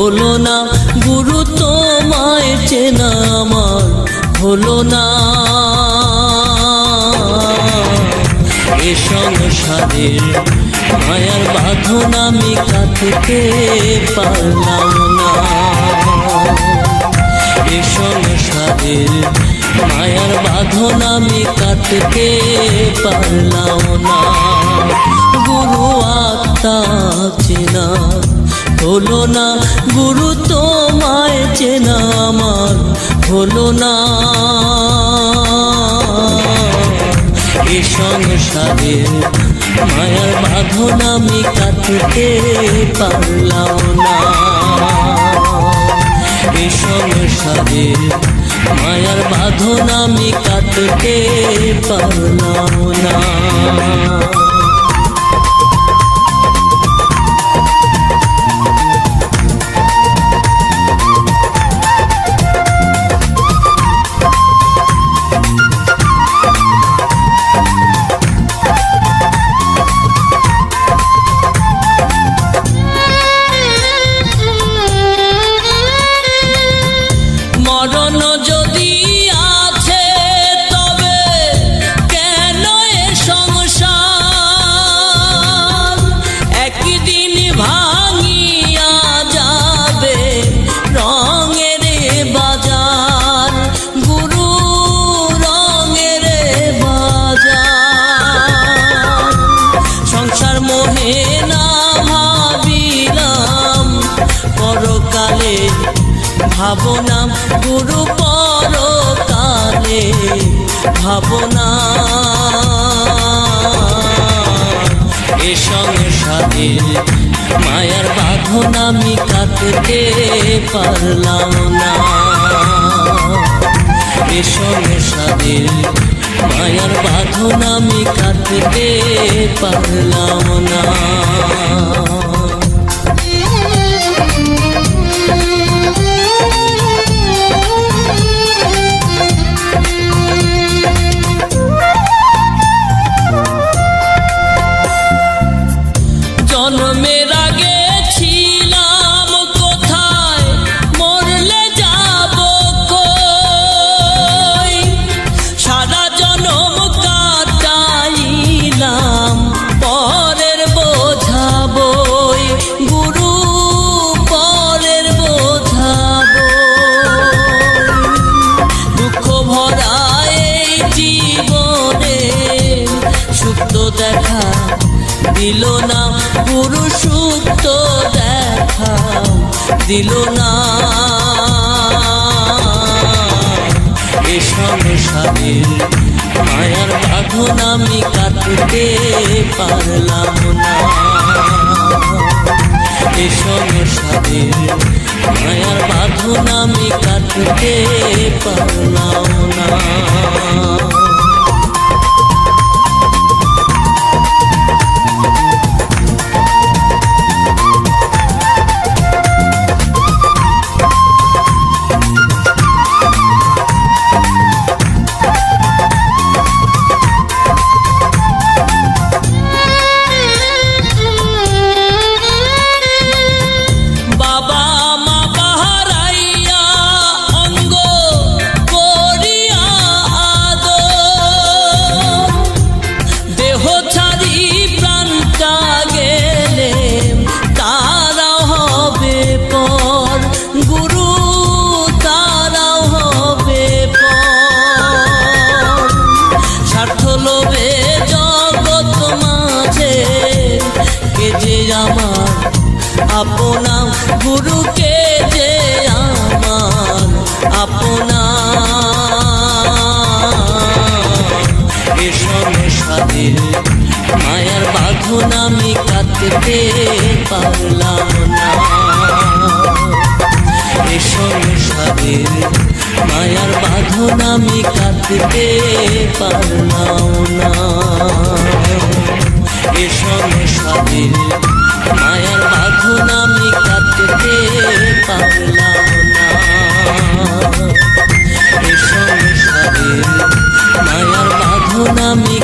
হলো না গুরু তোমায় চেনা আমার হলো না। এ সংসারের মায়ার বাঁধন আমি কাটতে পারলাম না। এ সংসারের মায়ার বাঁধন আমি কাটতে পারলাম না। গুরু আত্মা চেনা হলো না গুরু তোমায় চেনা আমার হলো না। এ সংসারের মায়ার বাঁধন আমি কাটতে পারলাম না। এ সংসারের মায়ার বাঁধন আমি কাটতে পারলাম না। মরণ যদি আছে তবে কেন এ সংসার, একদিন ভাঙিয়া যাবে রঙের বাজার, গুরু রঙের বাজার। সংসার মোহে না ভাবিলাম পরকালে ভাবনা, গুরু পরকালে ভাবনা। এ সংসারের মায়ার বাঁধন আমি কাটতে পারলাম না। এ সংসারের মায়ার বাঁধন আমি কাটতে পারলাম না। জন্মের আগে ছিলাম কোথায়, মরলে যাব কই, সারা জনম কাটাইলাম পরের বোঝা বই, গুরু পরের বোঝা বই। দুঃখ ভরা এই জীবনে সুখ তো দেখা দিল না, গুরু সুখ তো দেখা দিল না। এ সংসারের মায়ার বাঁধন আমি কাটতে পারলাম না। এ সংসারের মায়ার বাঁধন আমি কাটতে পারলাম না। আপনা গুরুকে যে আমার আপনা। এ সংসারের মায়ার বাঁধন আমি কাটতে পারলাম না। এ সংসারের মায়ার বাঁধন আমি কাটতে পারলাম না। এ সংসারের মায়ার বাঁধন আমি কাটতে পারলাম না। এ সংসারের মায়ার বাঁধন আমি